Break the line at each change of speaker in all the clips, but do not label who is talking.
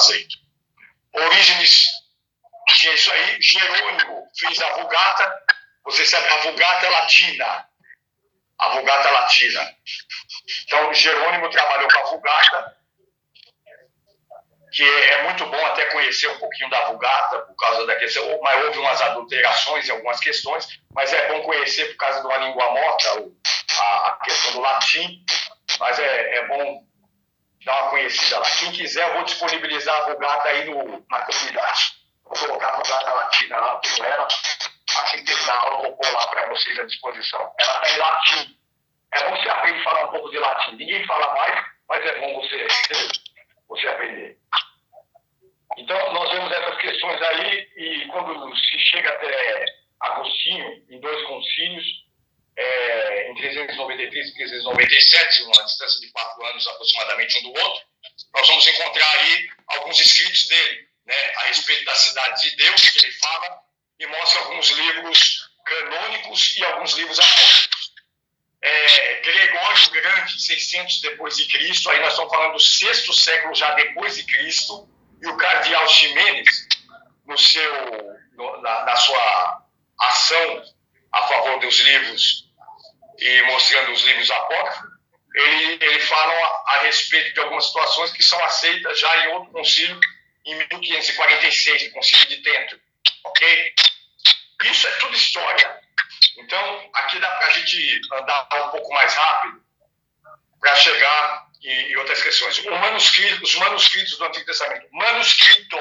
azeite. Orígenes tinha isso aí. Jerônimo fez a Vulgata. Você sabe, a Vulgata Latina. A Vulgata Latina. Então, Jerônimo trabalhou com a Vulgata, que é muito bom até conhecer um pouquinho da Vulgata, por causa da questão, mas houve umas adulterações em algumas questões, mas é bom conhecer por causa de uma língua morta, a questão do latim, mas é bom dar uma conhecida lá. Quem quiser, eu vou disponibilizar a Vulgata aí na comunidade. Vou colocar a Vulgata Latina lá com ela. Assim que terminar a aula, eu vou pôr lá para vocês à disposição. Ela está em latim. É bom você aprender a falar um pouco de latim. Ninguém fala mais, mas é bom você aprender. Então, nós vemos essas questões aí, e quando se chega até Agostinho, em 2 concílios, em 393 e 397, uma distância de 4 anos aproximadamente um do outro, nós vamos encontrar aí alguns escritos dele, né, a respeito da cidade de Deus, que ele fala, e mostra alguns livros canônicos e alguns livros apócrifos. Gregório Grande, 600 depois de Cristo, aí nós estamos falando do 6º século já depois de Cristo, e o cardeal Ximenes, na sua ação a favor dos livros e mostrando os livros apócrifos, ele fala a respeito de algumas situações que são aceitas já em outro concílio, em 1546, o concílio de Trento, ok? Isso é tudo história. Então, aqui dá para a gente andar um pouco mais rápido para chegar em outras questões. Os manuscritos do Antigo Testamento. Manuscrito.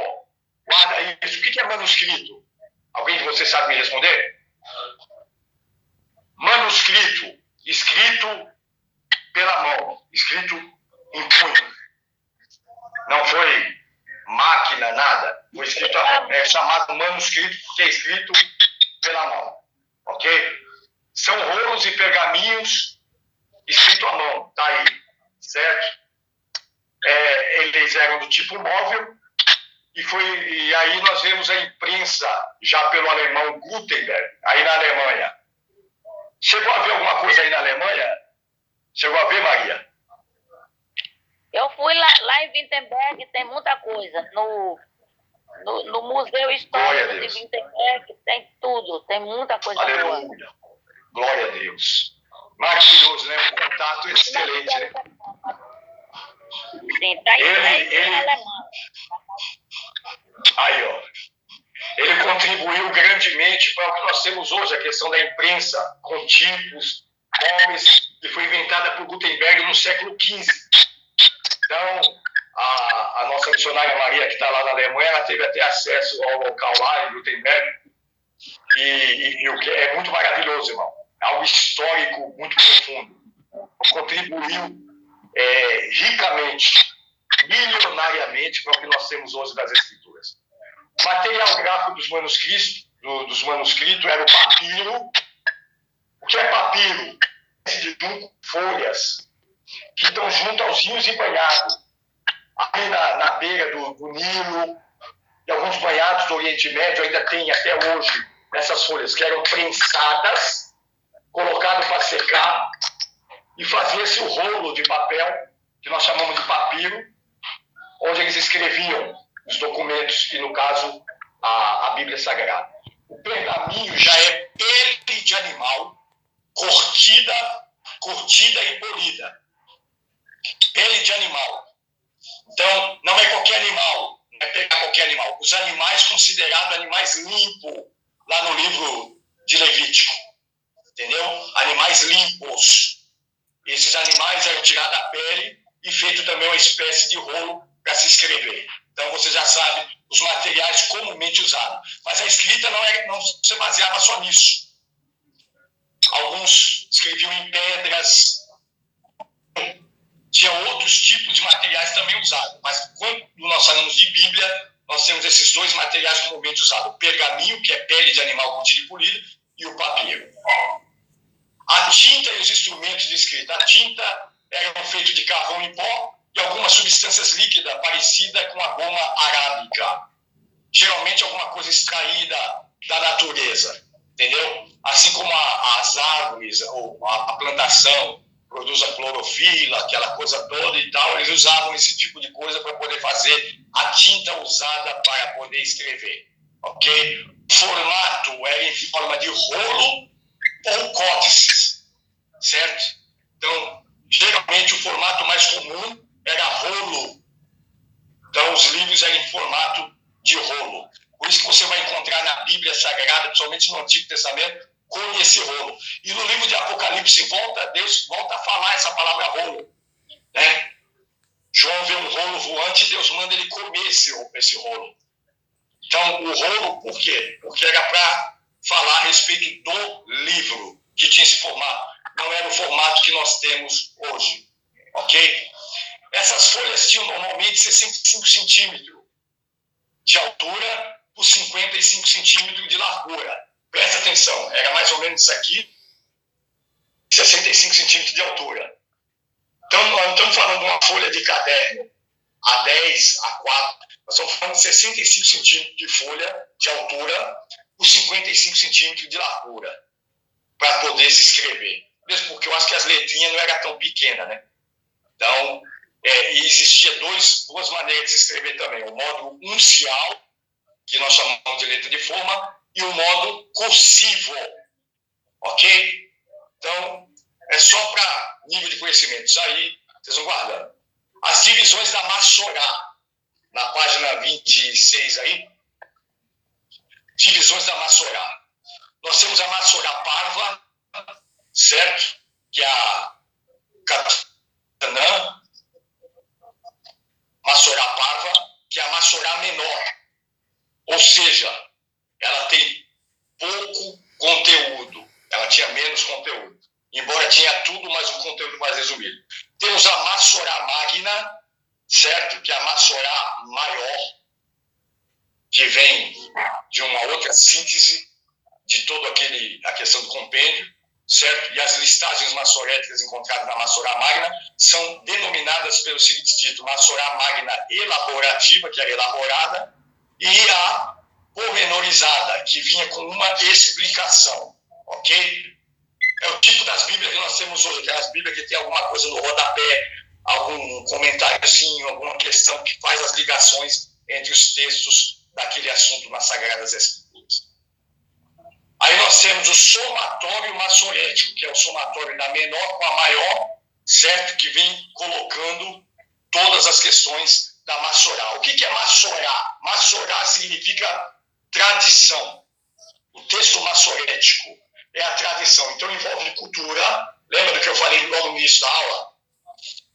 Guarda isso. O que é manuscrito? Alguém de vocês sabe me responder? Manuscrito. Escrito pela mão. Escrito em punho. Não foi máquina, nada. Foi escrito à mão. É chamado manuscrito porque é escrito pela mão. Ok? São rolos e pergaminhos escrito à mão. Tá aí. Certo? Eles eram do tipo móvel e aí nós vemos a imprensa já pelo alemão Gutenberg, aí na Alemanha. Chegou a ver alguma coisa aí na Alemanha? Chegou a ver, Maria?
Eu fui lá em Wittenberg, tem muita coisa. No Museu Histórico de Wittenberg tem tudo, tem muita coisa boa.
Glória a Deus. Maravilhoso, né? Um contato excelente, né?
Sim, tá em alemão.
Aí, ó. Ele contribuiu grandemente para o que nós temos hoje, a questão da imprensa com tipos, nomes, que foi inventada por Gutenberg no século XV. Então, a nossa missionária Maria, que está lá na Alemanha, ela teve até acesso ao local lá em Gutenberg, e o que é muito maravilhoso, irmão. É algo histórico muito profundo. Contribuiu ricamente, milionariamente para o que nós temos hoje das Escrituras. O material gráfico dos manuscritos era o papiro. O que é papiro? De folhas que estão junto aos rios e banhados. Ali na beira do Nilo, e alguns banhados do Oriente Médio ainda tem até hoje essas folhas que eram prensadas, colocadas para secar, e fazia-se o rolo de papel, que nós chamamos de papiro, onde eles escreviam os documentos, e no caso, a Bíblia Sagrada. O pergaminho já é pele de animal, curtida e polida. Pele de animal. Então, não é qualquer animal, não é pegar qualquer animal. Os animais considerados animais limpos, lá no livro de Levítico. Entendeu? Animais limpos. Esses animais eram tirados da pele e feito também uma espécie de rolo para se escrever. Então, você já sabe os materiais comumente usados. Mas a escrita não se baseava só nisso. Alguns escreviam em pedras. Tinha outros tipos de materiais também usados. Mas quando nós falamos de Bíblia, nós temos esses 2 materiais comumente usados. O pergaminho, que é pele de animal curtida e polida, e o papiro. A tinta e os instrumentos de escrita. A tinta era feita de carvão em pó e algumas substâncias líquidas parecidas com a goma arábica. Geralmente alguma coisa extraída da natureza, entendeu? Assim como as árvores ou a plantação produz a clorofila, aquela coisa toda e tal, eles usavam esse tipo de coisa para poder fazer a tinta caneta usada para poder escrever, ok? O formato era em forma de rolo ou códices, certo? Então, geralmente o formato mais comum era rolo. Então, os livros eram em formato de rolo. Por isso que você vai encontrar na Bíblia Sagrada, principalmente no Antigo Testamento, com esse rolo. E no livro de Apocalipse, Deus volta a falar essa palavra rolo, né? João vê um rolo voante e Deus manda ele comer esse rolo. Então, o rolo, por quê? Porque era para falar a respeito do livro que tinha esse formato. Não era o formato que nós temos hoje, ok? Essas folhas tinham normalmente 65 centímetros de altura por 55 centímetros de largura. Presta atenção, era mais ou menos isso aqui, 65 centímetros de altura. Então, nós não estamos falando de uma folha de caderno A10, A4, nós estamos falando de 65 centímetros de folha de altura por 55 centímetros de largura, para poder se escrever. Mesmo porque eu acho que as letrinhas não eram tão pequenas, né? Então, e existia duas maneiras de se escrever também. O modo uncial, que nós chamamos de letra de forma, e o modo cursivo, ok? Então, é só para nível de conhecimento. Isso aí, vocês vão guardando. As divisões da Massorá, na página 26 aí, divisões da Massorá. Nós temos a Massorá parva, certo? Que é a Catanã, Massorá parva, que é a Massorá menor. Ou seja, ela tem pouco conteúdo, ela tinha menos conteúdo. Embora tinha tudo, mas um conteúdo mais resumido. Temos a Massorá magna, certo? Que é a Massorá maior, que vem de uma outra síntese de toda a questão do compêndio, certo? E as listagens massoréticas encontradas na Massorá magna são denominadas pelo seguinte título: Massorá magna elaborativa, que era elaborada, e a pormenorizada, que vinha com uma explicação, ok? É o tipo das Bíblias que nós temos hoje, aquelas Bíblias que tem alguma coisa no rodapé, algum comentáriozinho, alguma questão que faz as ligações entre os textos daquele assunto nas Sagradas Escrituras. Aí nós temos o somatório massorético, que é o somatório da menor com a maior, certo? Que vem colocando todas as questões da Massorá. O que é Massorá? Massorá significa tradição. O texto massorético é a tradição. Então envolve cultura. Lembra do que eu falei logo no início da aula?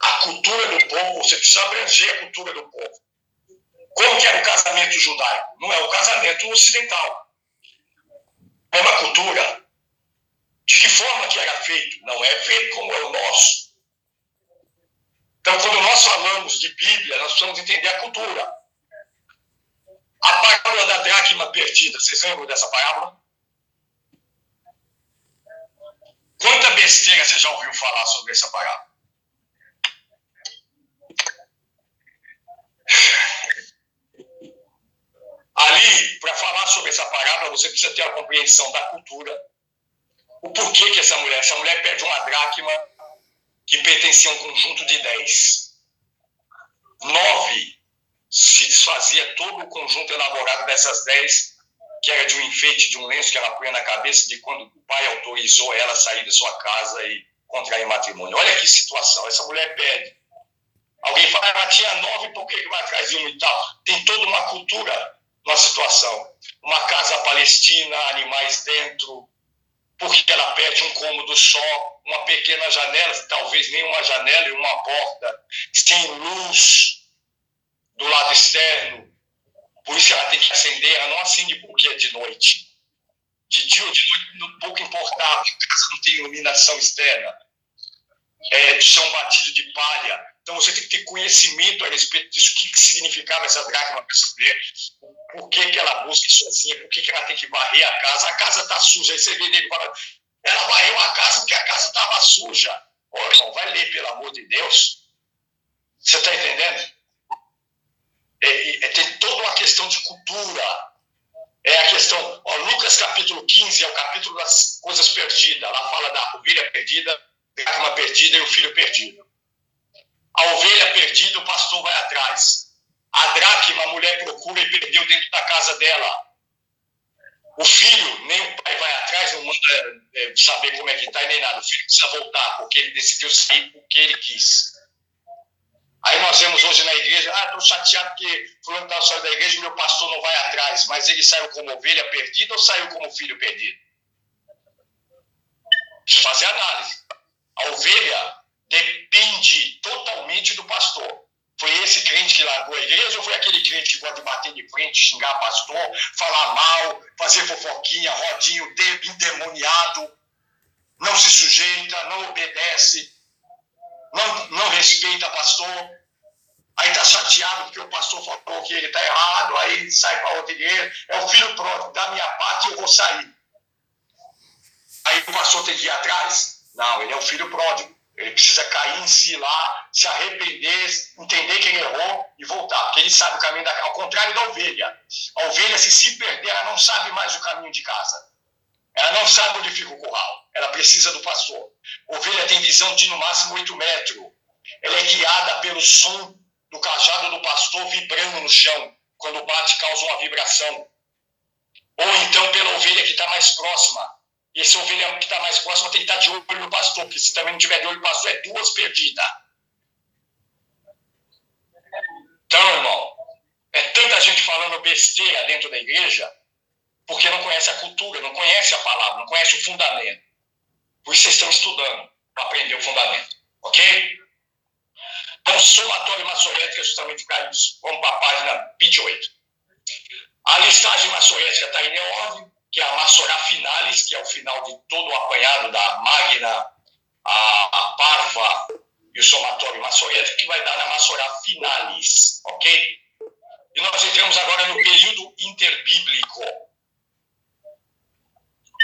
A cultura do povo, você precisa abranger a cultura do povo. Como que era o casamento judaico? Não é o casamento ocidental. É uma cultura. De que forma que era feito? Não é feito como é o nosso. Então, quando nós falamos de Bíblia, nós precisamos entender a cultura. A parábola da dracma perdida, vocês lembram dessa parábola? Quanta besteira você já ouviu falar sobre essa parábola? Ali, para falar sobre essa parábola, você precisa ter a compreensão da cultura. O porquê que essa mulher perde uma dracma que pertencia a um conjunto de 10. 9 se desfazia todo o conjunto elaborado dessas 10, que era de um enfeite, de um lenço que ela punha na cabeça de quando o pai autorizou ela a sair da sua casa e contrair matrimônio. Olha que situação, essa mulher perde. Alguém fala, ela tinha 9, por que vai atrás de uma e tal? Tem toda uma cultura na situação. Uma casa palestina, animais dentro, porque ela perde um cômodo só, uma pequena janela, talvez nem uma janela e uma porta, sem luz do lado externo. Por isso ela tem que acender, ela não acende porque é de noite. De dia ou de noite, pouco importava, a casa não tem iluminação externa. É chão batido de palha. Então você tem que ter conhecimento a respeito disso, o que significava essa dracma para essa mulher, por que ela busca sozinha, por que ela tem que varrer a casa está suja. Aí você vê nele falando, ela varreu a casa porque a casa estava suja. Ô irmão, vai ler, pelo amor de Deus. Você está entendendo? Tem toda uma questão de cultura. É a questão, Lucas capítulo 15 é o capítulo das coisas perdidas. Lá fala da ovelha perdida, a dracma perdida e o filho perdido. A ovelha perdida, o pastor vai atrás. A dracma, a mulher procura e perdeu dentro da casa dela. O filho, nem o pai vai atrás, não manda saber como é que está e nem nada. O filho precisa voltar, porque ele decidiu sair porque ele quis. Aí nós vemos hoje na igreja, estou chateado porque fulano está saindo da igreja e meu pastor não vai atrás. Mas ele saiu como ovelha perdida ou saiu como filho perdido? Precisa fazer análise. A ovelha depende totalmente do pastor. Foi esse crente que largou a igreja ou foi aquele crente que gosta de bater de frente, xingar pastor, falar mal, fazer fofoquinha, rodinho, endemoniado, não se sujeita, não obedece, não respeita pastor, aí está chateado porque o pastor falou que ele está errado, aí sai para outra igreja, é o filho pródigo, da minha parte eu vou sair. Aí o pastor tem que ir atrás? Não, ele é o filho pródigo. Ele precisa cair em si lá, se arrepender, entender que ele errou e voltar, porque ele sabe o caminho da casa. Ao contrário da ovelha. A ovelha, se perder, ela não sabe mais o caminho de casa. Ela não sabe onde fica o curral. Ela precisa do pastor. A ovelha tem visão de no máximo 8 metros. Ela é guiada pelo som do cajado do pastor vibrando no chão. Quando bate, causa uma vibração. Ou então pela ovelha que está mais próxima. E esse ovelha que está mais próximo tem que estar de olho no pastor, porque se também não tiver de olho no pastor, é 2 perdidas. Então, irmão, é tanta gente falando besteira dentro da igreja, porque não conhece a cultura, não conhece a palavra, não conhece o fundamento. Por isso vocês estão estudando, para aprender o fundamento. Ok? Então, somatório maçorético é justamente para isso. Vamos para a página 28. A listagem maçorética está em ordem, que é a Maçorá Finalis, que é o final de todo o apanhado da Magna, a Parva e o somatório maçorético, que vai dar na Maçorá Finalis, ok? E nós entramos agora no período interbíblico,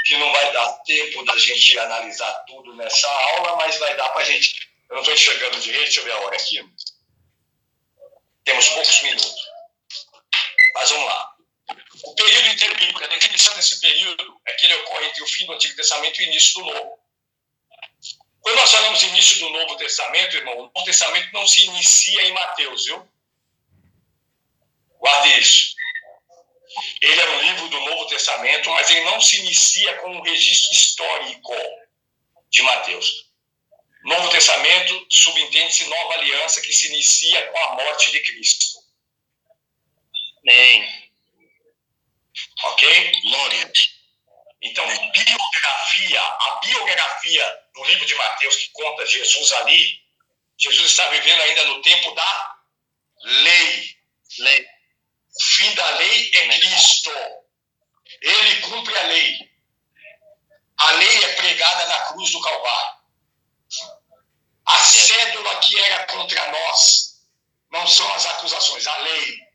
que não vai dar tempo da gente analisar tudo nessa aula, mas vai dar para a gente. Eu não estou enxergando direito, deixa eu ver a hora aqui. Temos poucos minutos. Mas vamos lá. O período interbíblico, a definição desse período é que ele ocorre entre o fim do Antigo Testamento e o início do Novo. Quando nós falamos início do Novo Testamento, irmão, o Novo Testamento não se inicia em Mateus, viu? Guarde isso. Ele é um livro do Novo Testamento, mas ele não se inicia com um registro histórico de Mateus. Novo Testamento subentende-se Nova Aliança, que se inicia com a morte de Cristo. Amém. Ok? Glória. Então, a biografia do livro de Mateus, que conta Jesus ali, Jesus está vivendo ainda no tempo da lei. O fim da lei é Cristo. Ele cumpre a lei. A lei é pregada na cruz do Calvário. A cédula que era contra nós não são as acusações, a lei.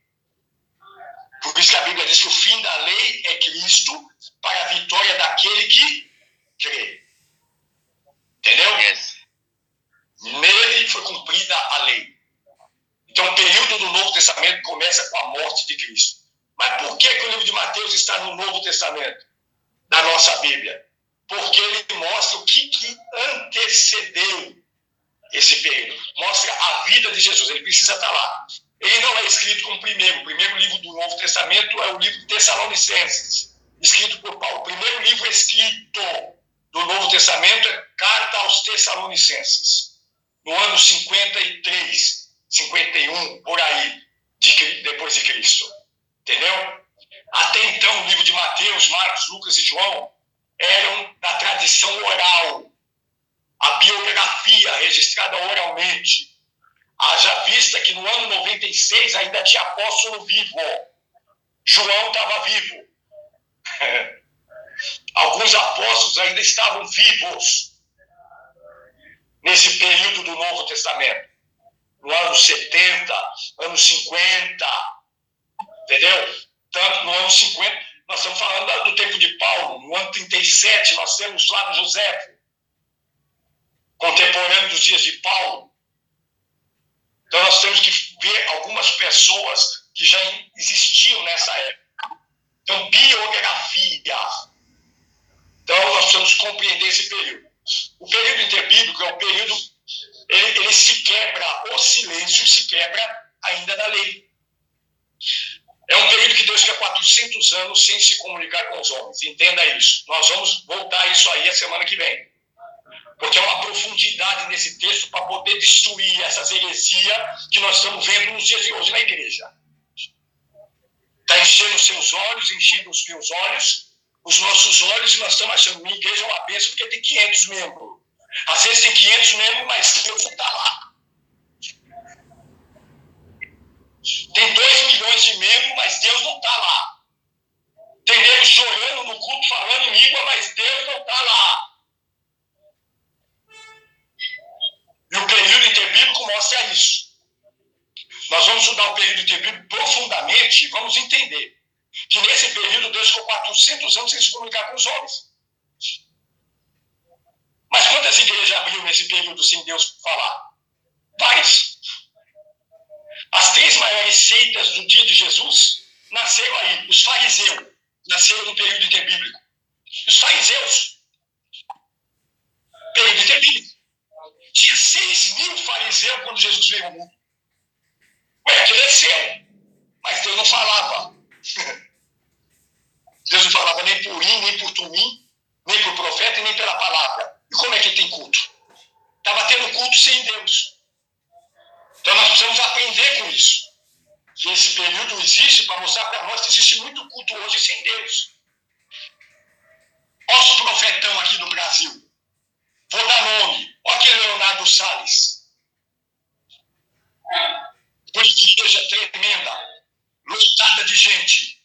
Por isso que a Bíblia diz que o fim da lei é Cristo para a vitória daquele que crê. Entendeu? Yes. Nele foi cumprida a lei. Então o período do Novo Testamento começa com a morte de Cristo. Mas por que o livro de Mateus está no Novo Testamento da nossa Bíblia? Porque ele mostra o que antecedeu esse período. Mostra a vida de Jesus. Ele precisa estar lá. Ele não é escrito como o primeiro livro do Novo Testamento é o livro de Tessalonicenses, escrito por Paulo. O primeiro livro escrito do Novo Testamento é Carta aos Tessalonicenses, no ano 53, 51, por aí, depois de Cristo. Entendeu? Até então, o livro de Mateus, Marcos, Lucas e João eram da tradição oral, a biografia registrada oralmente. Haja vista que no ano 96 ainda tinha apóstolo vivo. João estava vivo. Alguns apóstolos ainda estavam vivos nesse período do Novo Testamento. No ano 70, ano 50. Entendeu? Tanto no ano 50, nós estamos falando do tempo de Paulo. No ano 37, nós temos Flávio José, contemporâneo dos dias de Paulo. Então, nós temos que ver algumas pessoas que já existiam nessa época. Então, biografia. Então, nós precisamos compreender esse período. O período interbíblico é um período, ele se quebra, o silêncio se quebra ainda na lei. É um período que Deus fica 400 anos sem se comunicar com os homens. Entenda isso. Nós vamos voltar a isso aí a semana que vem. Porque é uma profundidade nesse texto para poder destruir essas heresias que nós estamos vendo nos dias de hoje na igreja. Está enchendo os seus olhos, enchendo os meus olhos, os nossos olhos, e nós estamos achando que minha igreja é uma bênção porque tem 500 membros. Às vezes tem 500 membros, mas Deus não está lá. Tem 2 milhões de membros, mas Deus não está lá. Tem nego chorando no culto, falando em língua, mas Deus não está lá. E o período interbíblico mostra isso. Nós vamos estudar o período interbíblico profundamente e vamos entender que nesse período Deus ficou 400 anos sem se comunicar com os homens. Mas quantas igrejas abriu nesse período sem Deus falar? Várias. As 3 maiores seitas do dia de Jesus nasceram aí. Os fariseus nasceram no período interbíblico. Os fariseus. Período interbíblico. Tinha 6.000 fariseus quando Jesus veio ao mundo. Cresceu. Mas Deus não falava. Deus não falava nem por Urim, nem por Tumim, nem por profeta e nem pela palavra. E como é que tem culto? Estava tendo culto sem Deus. Então nós precisamos aprender com isso. Que esse período existe para mostrar para nós que existe muito culto hoje sem Deus. Olha os profetão aqui do Brasil. Vou dar nome. Olha aquele Leonardo Salles. Uma igreja tremenda, lotada de gente,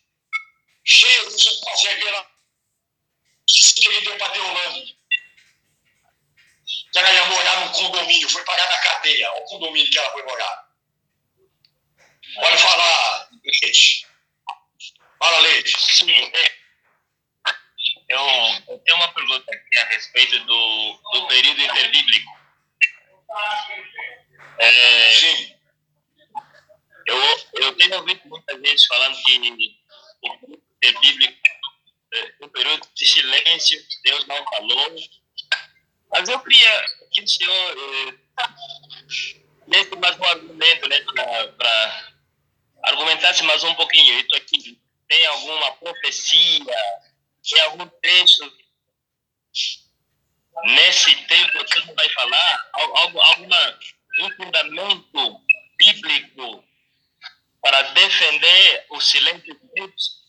cheia de gente para ver que ele deu para Deolane. Que ela ia morar num condomínio, foi parar na cadeia. Olha o condomínio que ela foi morar. Pode falar, Leite. Fala, Leite.
Sim, eu tenho uma pergunta aqui a respeito do período interbíblico.
Sim.
Eu tenho ouvido muita gente falando que o período interbíblico é um período de silêncio, que Deus não falou. Mas eu queria que o senhor desse mais um argumento, né, para argumentasse mais um pouquinho. Isso aqui tem alguma profecia, tem algum texto nesse tempo que você vai falar, um fundamento bíblico para defender o silêncio de Deus?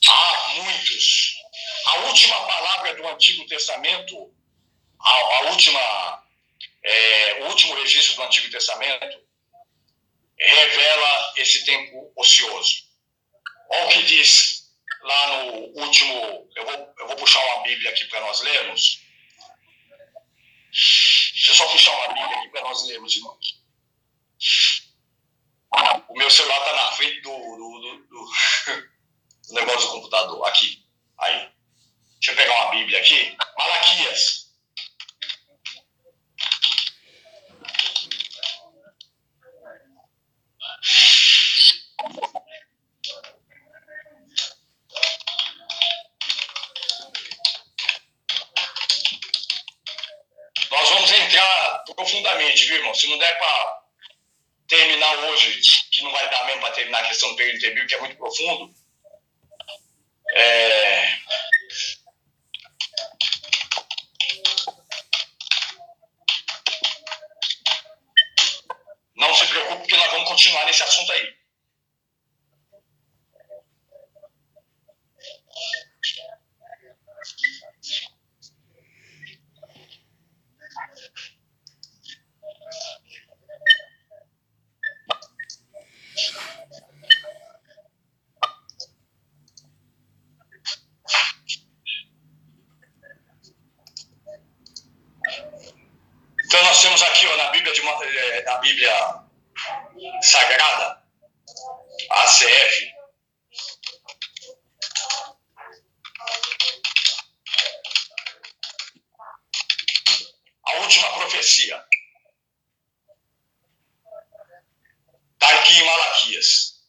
Há muitos. A última palavra do Antigo Testamento, o último registro do Antigo Testamento revela esse tempo ocioso. Olha o que diz lá no último. Eu vou puxar uma Bíblia aqui para nós lermos. Deixa eu só puxar uma Bíblia aqui para nós lermos, irmãos. O meu celular está na frente do negócio do computador. Aqui. Aí. Deixa eu pegar uma Bíblia aqui. Malaquias. Nós vamos entrar profundamente, viu, irmão? Se não der para terminar hoje, que não vai dar mesmo para terminar a questão do período interbíblico, que é muito profundo. Não se preocupe, porque nós vamos continuar nesse assunto aí. Então nós temos aqui, ó, na Bíblia Sagrada, a ACF, a última profecia. Está aqui em Malaquias.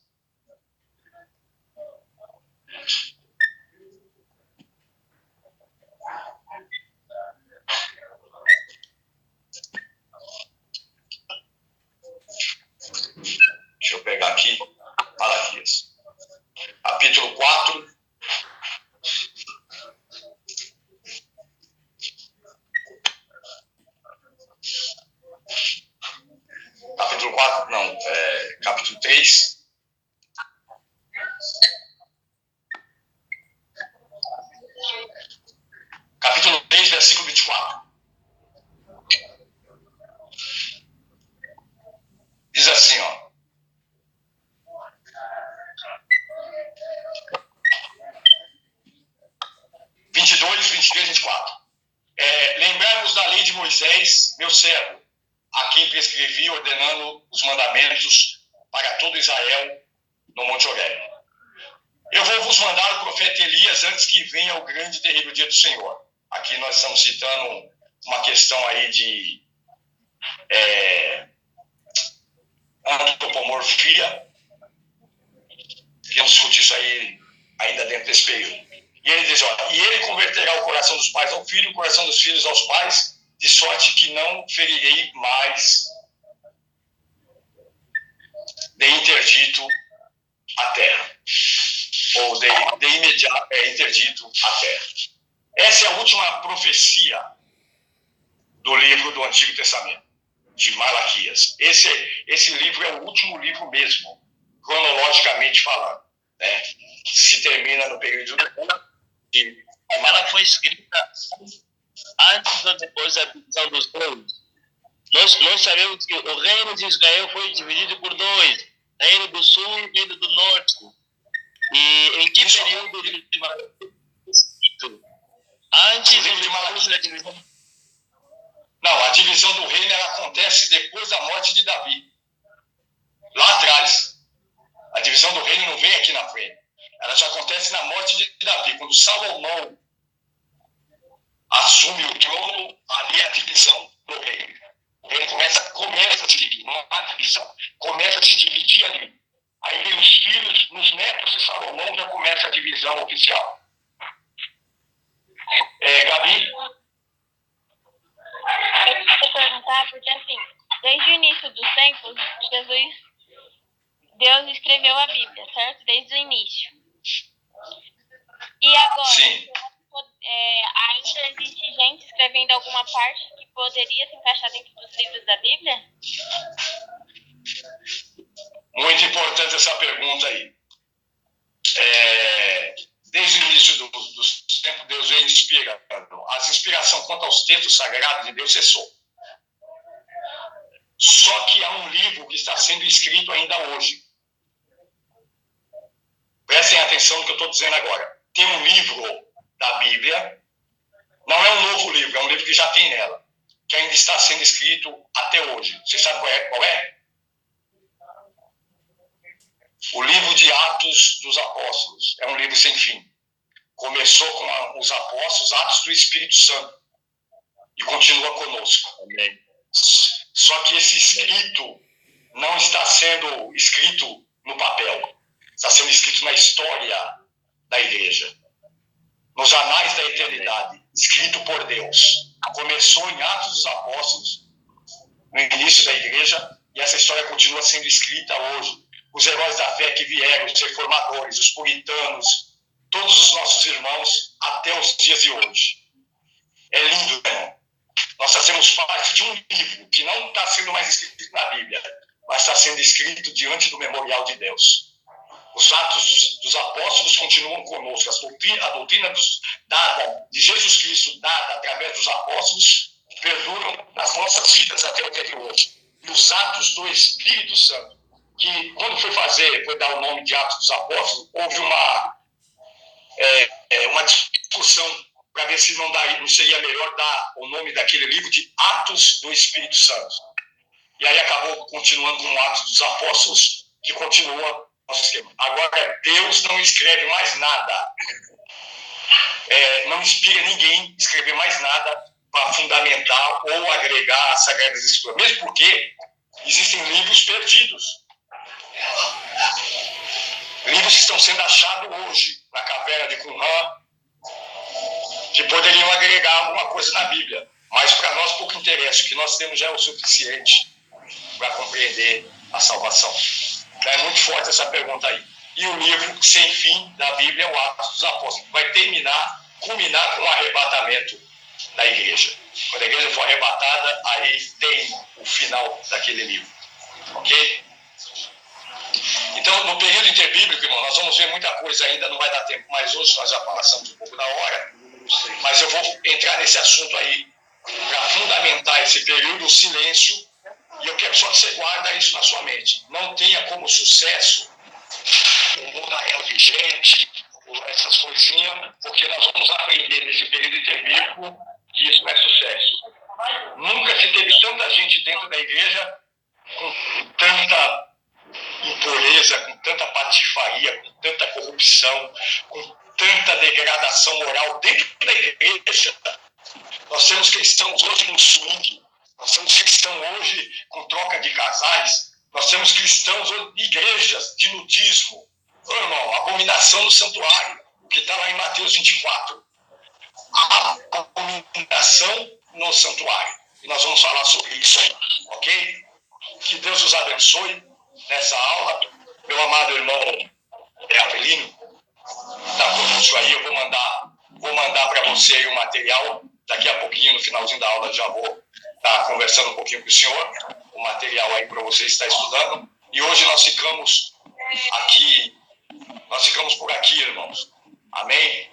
Deixa eu pegar aqui. meu servo, a quem prescrevi ordenando os mandamentos para todo Israel no Monte Horebe. Eu vou vos mandar o profeta Elias antes que venha o grande e terrível dia do Senhor. Aqui nós estamos citando uma questão aí de antropomorfia. Vamos discutir isso aí ainda dentro desse período. E ele diz, e ele converterá o coração dos pais ao filho, o coração dos filhos aos pais, de sorte que não ferirei mais de interdito a terra. Ou de imediato interdito a terra. Essa é a última profecia do livro do Antigo Testamento, de Malaquias. Esse livro é o último livro mesmo, cronologicamente falando. Né? Se termina no período de...
Ela foi escrita antes ou depois da divisão dos reinos. Nós sabemos que o reino de Israel foi dividido por dois: reino do sul e reino do norte. E em que período o livro de Malaquias foi escrito? Antes ou depois da divisão?
Não, a divisão do reino ela acontece depois da morte de Davi. Lá atrás. A divisão do reino não vem aqui na frente. Ela já acontece na morte de Davi. Quando Salomão assume o trono, ali é a divisão do reino. O reino começa a se dividir, não há divisão. Começa a se dividir ali. Aí nos filhos, nos netos de Salomão já começa a divisão oficial. Gabi?
Eu queria perguntar, porque assim, desde o início dos tempos, Deus escreveu a Bíblia, certo? Desde o início. E agora,
Sim.
ainda existe gente escrevendo alguma parte que poderia se encaixar dentro dos livros da Bíblia?
Muito importante essa pergunta aí. Desde o início dos tempos, Deus vem inspirando. A inspiração quanto aos textos sagrados de Deus cessou. Só que há um livro que está sendo escrito ainda hoje. Prestem atenção no que eu estou dizendo agora. Tem um livro da Bíblia, não é um novo livro, é um livro que já tem nela, que ainda está sendo escrito até hoje. Você sabe qual é? O livro de Atos dos Apóstolos. É um livro sem fim. Começou com os apóstolos, Atos do Espírito Santo, e continua conosco.
Amém.
Só que esse escrito não está sendo escrito no papel. Está sendo escrito na história da igreja. Nos anais da eternidade. Escrito por Deus. Começou em Atos dos Apóstolos, no início da igreja, e essa história continua sendo escrita hoje. Os heróis da fé que vieram, os reformadores, os puritanos, todos os nossos irmãos, até os dias de hoje. É lindo, né? Nós fazemos parte de um livro que não está sendo mais escrito na Bíblia, mas está sendo escrito diante do memorial de Deus. Os Atos dos Apóstolos continuam conosco. A doutrina dada de Jesus Cristo, dada através dos apóstolos, perduram nas nossas vidas até o dia de hoje. E os Atos do Espírito Santo, que quando foi dar o nome de Atos dos Apóstolos, houve uma discussão para ver se não seria melhor dar o nome daquele livro de Atos do Espírito Santo. E aí acabou continuando com Atos dos Apóstolos, que continua nosso esquema. Agora, Deus não escreve mais nada. Não inspira ninguém a escrever mais nada para fundamentar ou agregar as Sagradas Escrituras. Mesmo porque existem livros perdidos. Livros que estão sendo achados hoje na caverna de Qumran, que poderiam agregar alguma coisa na Bíblia. Mas para nós pouco interessa. O que nós temos já é o suficiente para compreender a salvação. É muito forte essa pergunta aí. E o livro sem fim da Bíblia é o Atos dos Apóstolos, que vai culminar com o arrebatamento da igreja. Quando a igreja for arrebatada, aí tem o final daquele livro. Ok? Então, no período interbíblico, irmão, nós vamos ver muita coisa ainda, não vai dar tempo mais hoje, nós já passamos um pouco da hora, mas eu vou entrar nesse assunto aí, para fundamentar esse período, o silêncio, e eu quero só que você guarde isso na sua mente. Não tenha como sucesso o mundo real vigente, essas coisinhas, porque nós vamos aprender nesse período interbíblico que isso é sucesso. Nunca se teve dentro da igreja com tanta impureza, com tanta patifaria, com tanta corrupção, com tanta degradação moral dentro da igreja. Nós temos cristãos hoje com swing, nós temos cristãos hoje com troca de casais, nós temos cristãos hoje de igrejas de nudismo. Ô, irmão, abominação no santuário, que está lá em Mateus 24. A abominação no santuário. E nós vamos falar sobre isso aí, ok? Que Deus os abençoe nessa aula. Meu amado irmão Avelino, está conosco aí, eu vou mandar para você aí o material. Daqui a pouquinho, no finalzinho da aula, já vou estar conversando um pouquinho com o senhor, o material aí para você estar estudando. E hoje nós ficamos por aqui, irmãos. Amém?